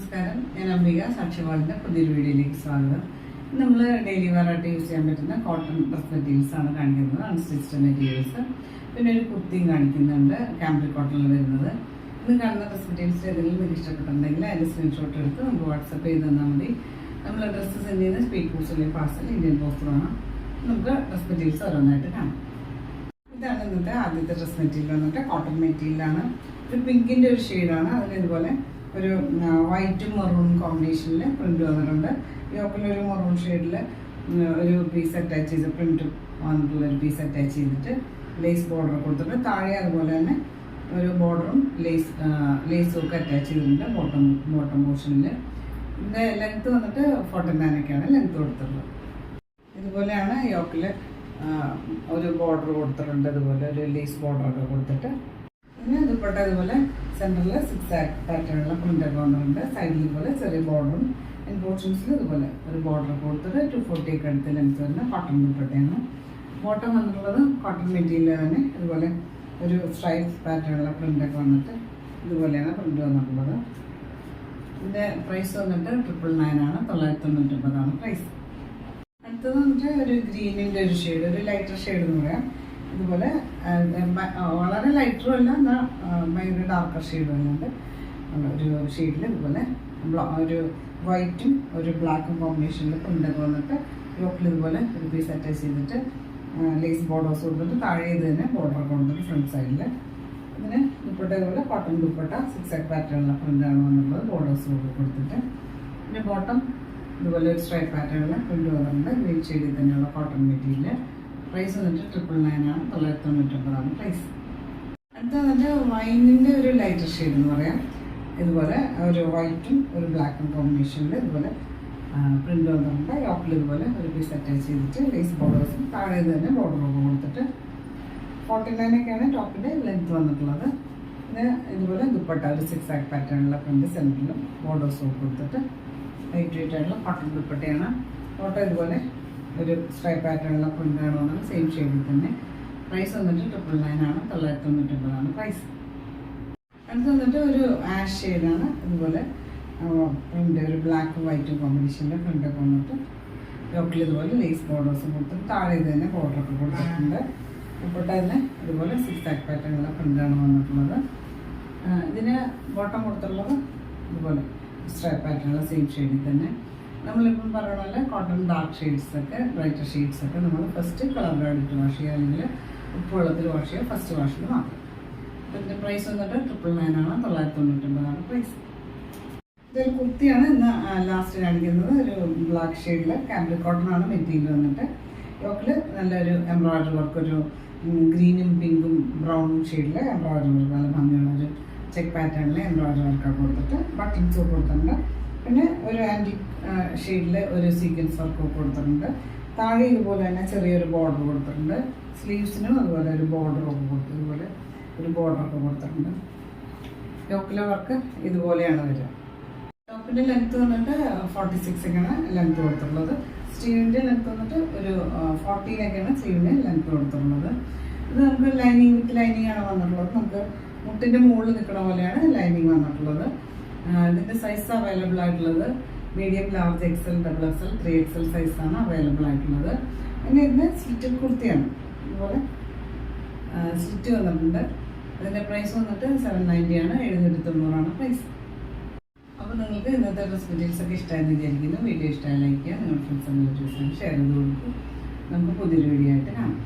നമസ്കാരം, ഞാൻ അംബിക സാക്ഷ്യവാളിൻ്റെ പുതിയൊരു വീഡിയോയിലേക്ക് സ്വാഗതം. നമ്മൾ ഡെയിലി വെയറായിട്ട് യൂസ് ചെയ്യാൻ പറ്റുന്ന കോട്ടൺ ഡ്രസ് മെറ്റീരിയൽസ് ആണ് കാണിക്കുന്നത്, അൺസ്റ്റിച്ച്ഡ് മെറ്റീരിയൽസ്. പിന്നെ ഒരു കുർത്തിയും കാണിക്കുന്നുണ്ട്, കാംബ്രിക് കോട്ടണിൽ വരുന്നത്. ഇന്ന് കാണുന്ന ഡ്രസ് മെറ്റീരിയൽസ് ഏതെങ്കിലും നിങ്ങൾക്ക് ഇഷ്ടപ്പെട്ടിട്ടുണ്ടെങ്കിൽ അതിൻ്റെ സ്ക്രീൻഷോട്ട് എടുത്ത് നമുക്ക് വാട്സപ്പ് ചെയ്ത് തന്നാൽ മതി. നമ്മൾ ഡ്രസ്സ് സെൻഡ് ചെയ്യുന്ന സ്പീഡ് പോസ്റ്റ് അല്ലെങ്കിൽ പാർസൽ ഇന്ത്യൻ പോസ്റ്റ് വേണം. നമുക്ക് ഡ്രസ് മെറ്റീരിയൽസ് ഓരോന്നായിട്ട് കാണാം. ഇതാണ് ഇന്നത്തെ ആദ്യത്തെ ഡ്രസ് മെറ്റീരിയൽ വന്നിട്ട് കോട്ടൺ മെറ്റീരിയലാണ്. ഒരു പിങ്കിൻ്റെ ഒരു ഷെയ്ഡാണ്. അതിന് ഇതുപോലെ ഒരു വൈറ്റും മെറൂൺ കോമ്പിനേഷനിൽ പ്രിന്റ് വന്നിട്ടുണ്ട്. യോക്കിലൊരു മെറൂൺ ഷെയ്ഡിൽ ഒരു പീസ് അറ്റാച്ച് ചെയ്ത് പ്രിന്റ് വന്നിട്ടുള്ള ഒരു പീസ് അറ്റാച്ച് ചെയ്തിട്ട് ലേസ് ബോർഡർ കൊടുത്തിട്ട് താഴെ അതുപോലെ തന്നെ ഒരു ബോർഡറും ലേസും ഒക്കെ അറ്റാച്ച് ചെയ്തിട്ടുണ്ട് ബോട്ടം പോർഷനിൽ. ഇതിൻ്റെ ലെങ്ത്ത് വന്നിട്ട് 49 ലെങ്ത്ത് കൊടുത്തിട്ടുള്ളത്. ഇതുപോലെയാണ് യോക്കിൽ ഒരു ബോർഡർ കൊടുത്തിട്ടുണ്ട്, ഇതുപോലെ ഒരു ലേസ് ബോർഡറൊക്കെ കൊടുത്തിട്ട്. പിന്നെ ദുപ്പട്ട ഇതുപോലെ സെൻറ്ററിൽ 6 പാറ്റേണുള്ള പ്രിൻ്റൊക്കെ വന്നിട്ടുണ്ട്. സൈഡിൽ ഇതുപോലെ ചെറിയ ബോർഡറും എൻ പോർഷൻസിൽ ഇതുപോലെ ഒരു ബോർഡർ കൊടുത്തിട്ട് 240 ഒക്കെ അടുത്ത് ലെങ്ത്ത് വരുന്ന കോട്ടൺ ദുപ്പട്ടയാണ്. ബോട്ടം വന്നിട്ടുള്ളത് കോട്ടൺ മെറ്റീരിയൽ തന്നെ ഇതുപോലെ ഒരു സ്ട്രൈപ്പ് പാറ്റേണുള്ള പ്രിൻ്റൊക്കെ വന്നിട്ട് ഇതുപോലെയാണ് പ്രിൻ്റ് വന്നിട്ടുള്ളത്. ഇതിൻ്റെ പ്രൈസ് വന്നിട്ട് 999 999 പ്രൈസ്. അടുത്തത് വന്നിട്ട് ഒരു ഗ്രീനിൻ്റെ ഒരു ഷെയ്ഡ്, ഒരു ലൈറ്റർ ഷെയ്ഡ് എന്ന് പറയാം. ഇതുപോലെ വളരെ ലൈറ്ററും അല്ല, എന്നാൽ ഭയങ്കര ഡാർക്കർ ഷെയ്ഡ് വരുന്നുണ്ട്. ഒരു ഷെയ്ഡിൽ ഇതുപോലെ ഒരു വൈറ്റും ഒരു ബ്ലാക്കും കോമ്പിനേഷനിൽ പ്രിൻ്റൊക്കെ വന്നിട്ട് യോക്കിൽ ഇതുപോലെ ഒരു പീസ് അറ്റാച്ച് ചെയ്തിട്ട് ലേസ് ബോർഡേഴ്സ് കൊടുത്തിട്ട് താഴെ ഇത് തന്നെ ബോർഡറൊക്കെ കൊടുത്തിട്ട് ഫ്രണ്ട് സൈഡിൽ. ഇതിന് ദുപ്പട്ട ഇതുപോലെ കോട്ടൺ ദുപ്പട്ട 6 പാറ്റേണുള്ള പ്രിൻ്റാണ് വന്നിട്ടുള്ളത്, ബോർഡേഴ്സ് കൊടുത്തിട്ട്. പിന്നെ ബോട്ടം ഇതുപോലെ ഒരു സ്ട്രൈപ്പ് പാറ്റേണുള്ള പ്രിൻ്റ് വന്നിട്ടുണ്ട്, ഗ്രീൻ ഷെയ്ഡിൽ തന്നെയുള്ള കോട്ടൺ മെറ്റീരിയൽ. പ്രൈസ് വന്നിട്ട് 999 999 പ്രൈസ്. അടുത്ത വന്നിട്ട് വൈനിൻ്റെ ഒരു ലൈറ്റർ ഷെയ്ഡ് എന്ന് പറയാം. ഇതുപോലെ ഒരു വൈറ്റും ഒരു ബ്ലാക്കും കോമ്പിനേഷനിൽ ഇതുപോലെ പ്രിൻ്റ് വന്നിട്ടുണ്ട്. യോക്കിൽ ഇതുപോലെ ഒരു പീസ് അറ്റാച്ച് ചെയ്തിട്ട് ലേസ് ബോർഡേഴ്സും താഴെ തന്നെ ബോർഡറൊക്കെ കൊടുത്തിട്ട് 49 ടോപ്പിൻ്റെ ലെങ്ത്ത് വന്നിട്ടുള്ളത്. പിന്നെ ഇതുപോലെ ദുപ്പട്ട ഒരു 6 പാറ്റേണുള്ള പ്രിൻ്റ് സെൻറ്ററിലും ബോർഡേഴ്സും കൊടുത്തിട്ട് ലൈറ്റ് വെയിറ്റ് ആയിട്ടുള്ള കോട്ടൺ ദുപ്പട്ടയാണ്. ഫോട്ടോ ഇതുപോലെ ഒരു സ്ട്രൈപ്പ് പാറ്റേണുള്ള പ്രിൻ്റാണ് വന്നത്, സെയിം ഷെയ്ഡിൽ തന്നെ. പ്രൈസ് വന്നിട്ട് 999 999 പ്രൈസ്. അടുത്ത് വന്നിട്ട് ഒരു ആഷ് ഷെയ്ഡാണ്. ഇതുപോലെ പ്രിൻ്റ് ഒരു ബ്ലാക്കും വൈറ്റും കോമ്പിനേഷൻ്റെ പ്രിൻ്റൊക്കെ വന്നിട്ട് യോക്കിൽ ഇതുപോലെ ലേസ് ബോർഡേഴ്സും കൊടുത്തിട്ട് താഴെ ഇത് തന്നെ ബോർഡറൊക്കെ കൊടുത്തിട്ടുണ്ട്. ദുപ്പട്ട തന്നെ ഇതുപോലെ 6 പാറ്റേണുള്ള പ്രിൻ്റാണ് വന്നിട്ടുള്ളത്. ഇതിന് ബോട്ടം കൊടുത്തിട്ടുള്ളത് ഇതുപോലെ സ്ട്രൈപ്പ് പാറ്റേണുള്ള സെയിം ഷെയ്ഡിൽ തന്നെ. നമ്മളിപ്പം പറയുന്ന പോലെ കോട്ടൺ ഡാർക്ക് ഷെയ്ഡ്സൊക്കെ ബ്രൈറ്റർ ഷെയ്ഡ്സൊക്കെ നമ്മൾ ഫസ്റ്റ് കളർ ബ്രൈഡിട്ട് വാഷ് ചെയ്യുക, അല്ലെങ്കിൽ ഉപ്പ് വെള്ളത്തിൽ വാഷ് ചെയ്യുക, ഫസ്റ്റ് വാഷിൽ മാത്രം. ഇതിൻ്റെ പ്രൈസ് വന്നിട്ട് 999 999 പ്രൈസ്. ഇതൊരു കുർത്തിയാണ് ഇന്ന് ലാസ്റ്റ് കാണിക്കുന്നത്. ഒരു ബ്ലാക്ക് ഷെയ്ഡിൽ കാംബ്രിക് കോട്ടൺ ആണ് മെറ്റീരിയൽ വന്നിട്ട്. യോക്കിൽ നല്ലൊരു എംബ്രോയിഡറി വർക്ക്, ഒരു ഗ്രീനും പിങ്കും ബ്രൗണും ഷെയ്ഡിൽ എംബ്രോയിഡറി വർക്ക്, നല്ല ഭംഗിയുള്ള ഒരു ചെക്ക് പാറ്റേണിൽ എംബ്രോയിഡറി വർക്കൊക്കെ കൊടുത്തിട്ട് ബട്ടൺസ് കൊടുത്തിട്ടുണ്ട്. പിന്നെ ഒരു ആൻറ്റിക് ഷെയ്ഡിൽ ഒരു സീക്വൻസ് വർക്ക് കൊടുത്തിട്ടുണ്ട്. താഴെ ഇതുപോലെ തന്നെ ചെറിയൊരു ബോർഡർ കൊടുത്തിട്ടുണ്ട്. സ്ലീവ്സിനും അതുപോലെ ഒരു ബോർഡറൊക്കെ കൊടുത്തു, ഇതുപോലെ ഒരു ബോർഡറൊക്കെ കൊടുത്തിട്ടുണ്ട്. യോക്കിലെ വർക്ക് ഇതുപോലെയാണ് വരിക. ടോപ്പിൻ്റെ ലെങ്ത്ത് വന്നിട്ട് 46 ലെങ്ത്ത് കൊടുത്തിട്ടുള്ളത്. സ്ലീവിൻ്റെ ലെങ്ത്ത് വന്നിട്ട് ഒരു 14 സ്ലീവിന് ലെങ്ത്ത് കൊടുത്തിട്ടുള്ളത്. ഇത് നമുക്ക് ലൈനിങ് വിത്ത് ലൈനിങ് ആണ് വന്നിട്ടുള്ളത്. നമുക്ക് മുട്ടിൻ്റെ മുകളിൽ നിൽക്കുന്ന പോലെയാണ് ലൈനിങ് വന്നിട്ടുള്ളത്. ഇതിൻ്റെ സൈസ് അവൈലബിൾ ആയിട്ടുള്ളത് medium, large, XL, XXL, 3XL സൈസാണ് അവൈലബിൾ ആയിട്ടുള്ളത്. പിന്നെ ഇതിന് സ്ലിറ്റ് കുർത്തിയാണ്, ഇതുപോലെ സ്ലിറ്റ് വന്നിട്ടുണ്ട്. അതിൻ്റെ പ്രൈസ് വന്നിട്ട് 790 790 പ്രൈസ്. അപ്പോൾ നിങ്ങൾക്ക് ഇന്നത്തെ ഡ്രസ് മെറ്റീരിയൽസ് ഒക്കെ ഇഷ്ടമായെന്ന് വിചാരിക്കുന്നു. വീഡിയോ ഇഷ്ടമായി ലൈക്ക് ചെയ്യുക, നിങ്ങളുടെ ഫ്രണ്ട്സ് ഷെയർ ചെയ്ത് കൊടുക്കും. നമുക്ക് പുതിയൊരു വീഡിയോ ആയിട്ട് കാണാം.